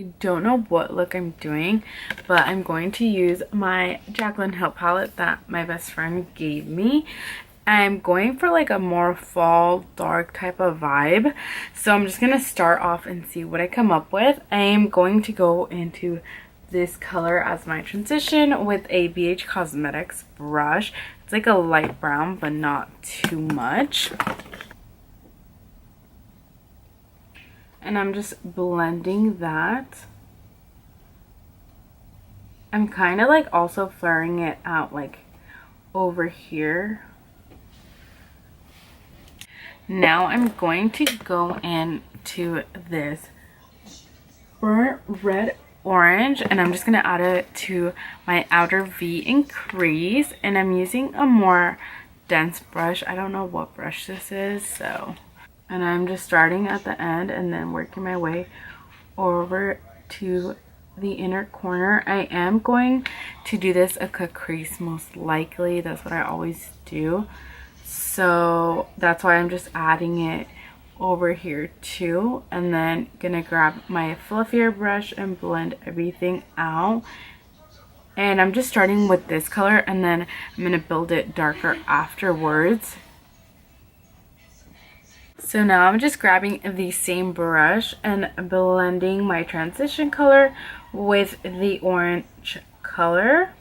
I don't know what look I'm doing, but I'm going to use my Jaclyn Hill palette that my best friend gave me. I'm going for like a more fall dark type of vibe, so I'm just gonna start off and see what I come up with. I am going to go into this color as my transition with a BH Cosmetics brush. It's like a light brown but not too much, and I'm just blending that. I'm kind of like also flaring it out like over here. Now I'm going to go into this burnt red orange, and I'm just going to add it to my outer V and crease, and I'm using a more dense brush. I don't know what brush this is, so, and I'm just starting at the end and then working my way over to the inner corner. I am going to do this a cut crease most likely. That's what I always do, so that's why I'm just adding it over here too, and then gonna grab my fluffier brush and blend everything out. And I'm just starting with this color, and then I'm gonna build it darker afterwards. So now I'm just grabbing the same brush and blending my transition color with the orange color.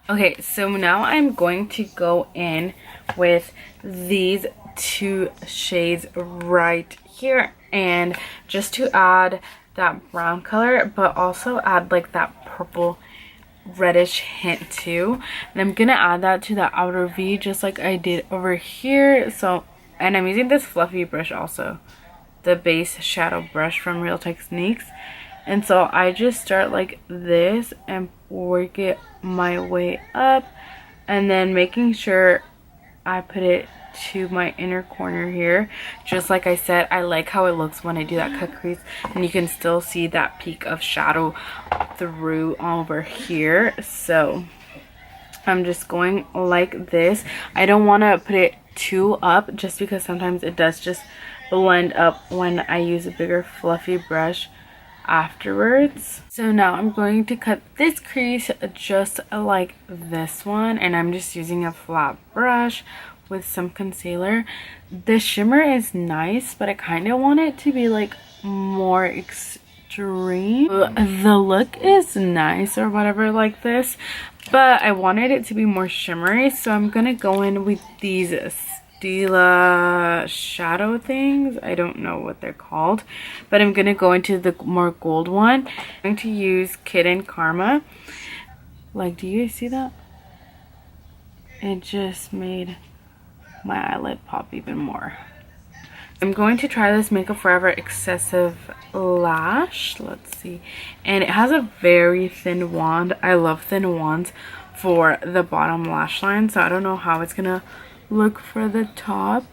Okay, so now I'm going to go in with these two shades right here, and just to add that brown color but also add like that purple reddish hint too, and I'm gonna add that to the outer V just like I did over here. So, and I'm using this fluffy brush also, the base shadow brush from Real Techniques, and so I just start like this and work it my way up, and then making sure I put it to my inner corner here. Just like I said, I like how it looks when I do that cut crease, and you can still see that peak of shadow through over here. So I'm just going like this. I don't want to put it too up just because sometimes it does just blend up when I use a bigger fluffy brush afterwards. So now I'm going to cut this crease just like this one, and I'm just using a flat brush with some concealer. The shimmer is nice, but I kind of want it to be like more extreme. The look is nice or whatever like this, but I wanted it to be more shimmery, so I'm gonna go in with these Stila shadow things. I don't know what they're called, but I'm gonna go into the more gold one. I'm going to use Kid Karma. Like, do you guys see that? It just made my eyelid pop even more. I'm going to try this Makeup Forever Excessive Lash. Let's see. And it has a very thin wand. I love thin wands for the bottom lash line, so I don't know how it's gonna look for the top.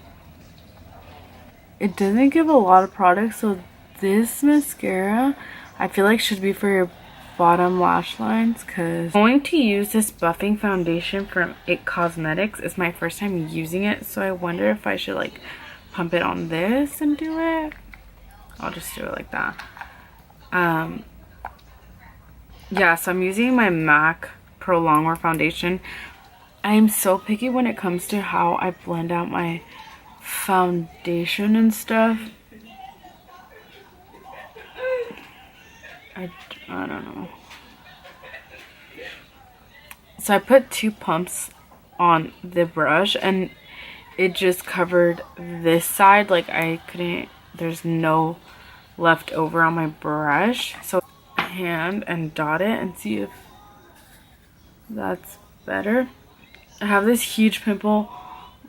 It doesn't give a lot of product, so this mascara I feel like should be for your bottom lash lines, because I'm going to use this buffing foundation from IT Cosmetics. It's my first time using it, so I wonder if I should like pump it on this and do it. I'll just do it like that. Yeah, so I'm using my MAC Pro Longwear foundation. I am so picky when it comes to how I blend out my foundation and stuff. I don't know. So I put 2 pumps on the brush, and it just covered this side. Like I couldn't, there's no left over on my brush. So hand and dot it and see if that's better. I have this huge pimple,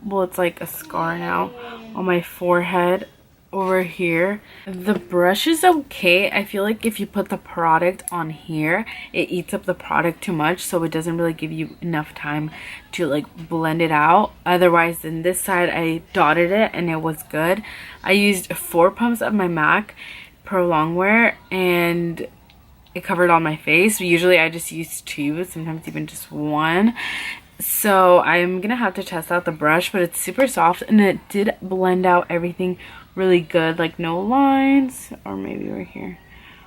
well it's like a scar now, on my forehead over here. The brush is okay. I feel like if you put the product on here, it eats up the product too much, so it doesn't really give you enough time to like blend it out. Otherwise, in this side I dotted it and it was good. I used 4 pumps of my MAC Pro Longwear, and it covered all my face. Usually I just use 2, sometimes even just 1. So I'm gonna have to test out the brush, but it's super soft and it did blend out everything really good, like no lines, or maybe right here,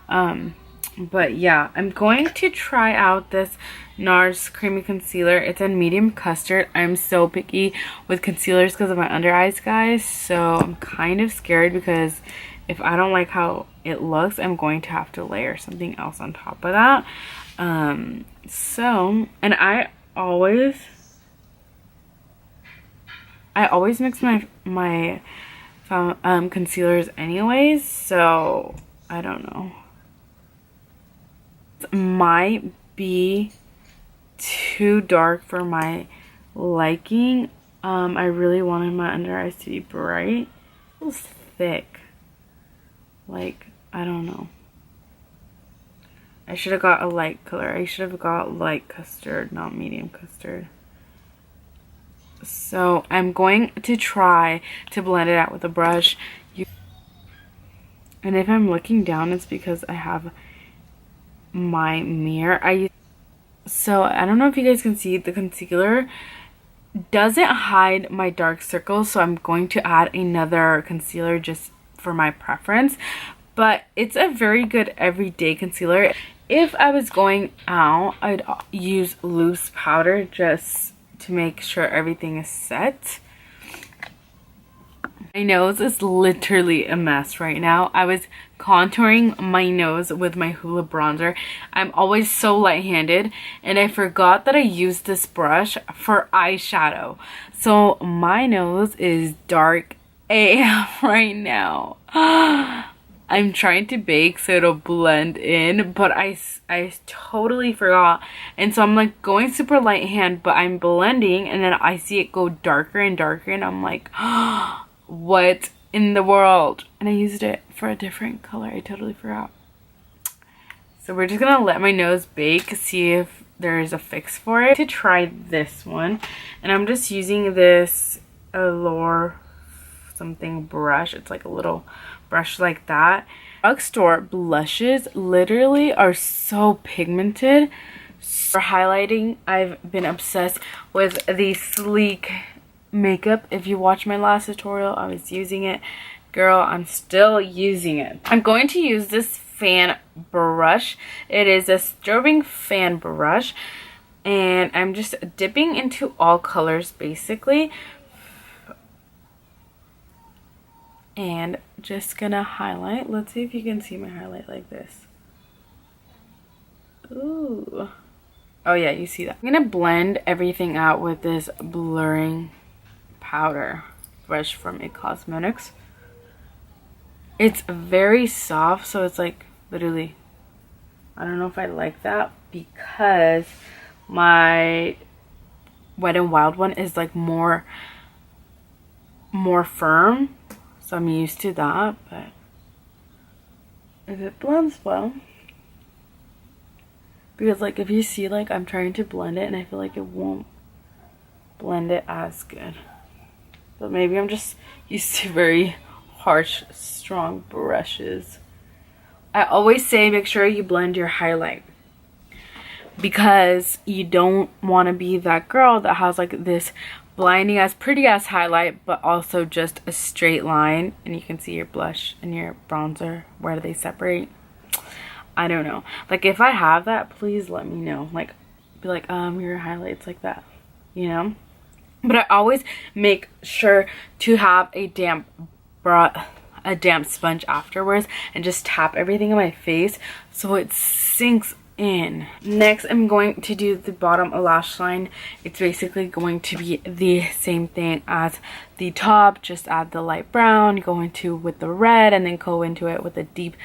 But yeah, I'm going to try out this NARS Creamy Concealer. It's in medium custard. I'm so picky with concealers because of my under eyes, guys. So I'm kind of scared because if I don't like how it looks, I'm going to have to layer something else on top of that. And I always mix my concealers anyways, so I don't know. It might be too dark for my liking. I really wanted my under eyes to be bright. It was thick. Like, I don't know. I should have got a light color. I should have got light custard, not medium custard. So I'm going to try to blend it out with a brush. And if I'm looking down, it's because I have my mirror. So I don't know if you guys can see, the concealer doesn't hide my dark circles, so I'm going to add another concealer just for my preference. But it's a very good everyday concealer. If I was going out, I'd use loose powder just to make sure everything is set. My nose is literally a mess right now. I was contouring my nose with my Hoola bronzer. I'm always so light-handed, and I forgot that I used this brush for eyeshadow. So my nose is dark AF right now. I'm trying to bake so it'll blend in, but I totally forgot. And so I'm like going super light hand, but I'm blending, and then I see it go darker and darker, and I'm like, what in the world? And I used it for a different color. I totally forgot. So we're just gonna let my nose bake, see if there's a fix for it. To try this one, and I'm just using this Allure something brush. It's like a little brush like that. Drugstore blushes literally are so pigmented. For highlighting, I've been obsessed with the Sleek makeup. If you watch my last tutorial, I was using it. Girl, I'm still using it. I'm going to use this fan brush. It is a strobing fan brush, and I'm just dipping into all colors basically, and just gonna highlight. Let's see if you can see my highlight like this. Ooh. Oh yeah, you see that. I'm gonna blend everything out with this blurring powder brush from IT Cosmetics. It's very soft, so it's like literally, I don't know if I like that because my Wet n Wild one is like more firm, so I'm used to that. But if it blends well, because like if you see, like I'm trying to blend it and I feel like it won't blend it as good. But maybe I'm just used to very harsh, strong brushes. I always say make sure you blend your highlight, because you don't want to be that girl that has like this blinding ass pretty ass highlight but also just a straight line, and you can see your blush and your bronzer, where do they separate? I don't know. Like if I have that, please let me know. Like be like, your highlight's like that, you know? But I always make sure to have a damp sponge afterwards and just tap everything in my face so it sinks in. Next, I'm going to do the bottom lash line. It's basically going to be the same thing as the top, just add the light brown, go into with the red, and then go into it with a deep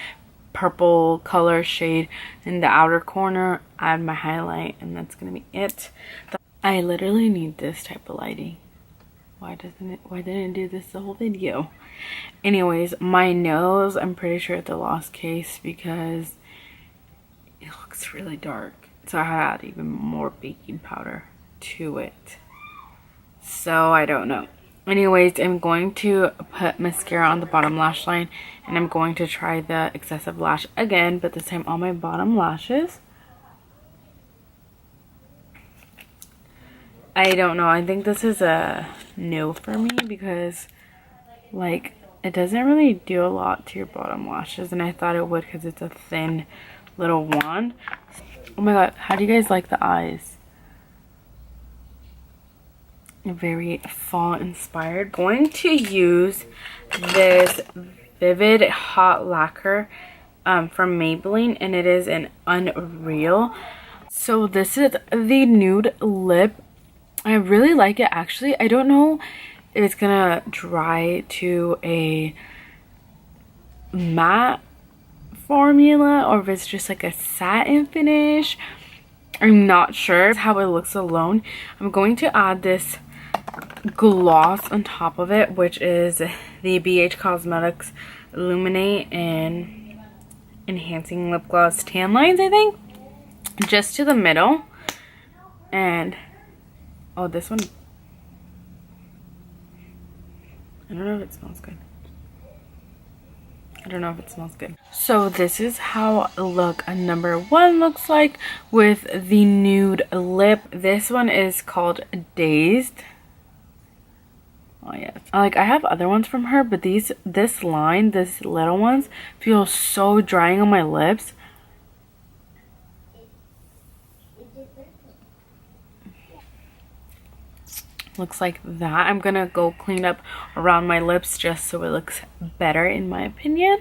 purple color shade in the outer corner, add my highlight, and that's gonna be it. I literally need this type of lighting. Why didn't it do this the whole video? Anyways, my nose, I'm pretty sure it's a lost case because it looks really dark. So I had even more baking powder to it. So I don't know. Anyways, I'm going to put mascara on the bottom lash line, and I'm going to try the excessive lash again, but this time on my bottom lashes. I don't know. I think this is a no for me because like it doesn't really do a lot to your bottom lashes, and I thought it would because it's a thin little wand. Oh my god, how do you guys like the eyes? Very fall inspired. Going to use this Vivid Hot Lacquer from Maybelline, and it is an Unreal. So this is the nude lip. I really like it actually. I don't know if it's gonna dry to a matte formula or if it's just like a satin finish. I'm not sure how it looks alone. I'm going to add this gloss on top of it, which is the BH Cosmetics Illuminate and Enhancing Lip Gloss Tan Lines, I think. Just to the middle. And oh, this one, I don't know if it smells good. I don't know if it smells good. So this is how look number 1 looks like with the nude lip. This one is called Dazed. Oh yes. Like, I have other ones from her, but this little ones feel so drying on my lips. Looks like that. I'm gonna go clean up around my lips just so it looks better in my opinion.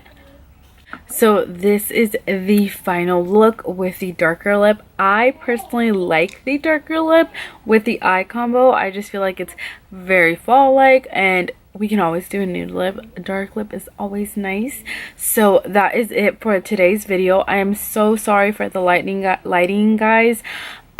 So this is the final look with the darker lip. I personally like the darker lip with the eye combo. I just feel like it's very fall like, and we can always do a nude lip. A dark lip is always nice. So that is it for today's video. I am so sorry for the lighting guys.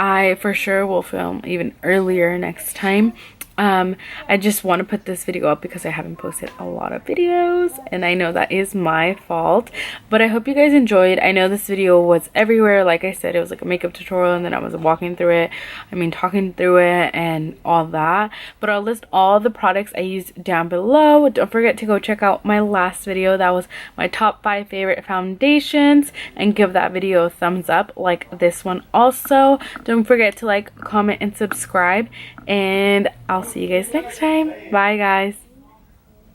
I for sure will film even earlier next time. I just want to put this video up because I haven't posted a lot of videos, and I know that is my fault, but I hope you guys enjoyed. I know this video was everywhere. Like I said, it was like a makeup tutorial, and then I was walking through it, talking through it and all that, but I'll list all the products I used down below. Don't forget to go check out my last video. That was my top 5 favorite foundations, and give that video a thumbs up like this one also. Don't forget to like, comment, and subscribe, and I'll see you guys next time. Bye guys.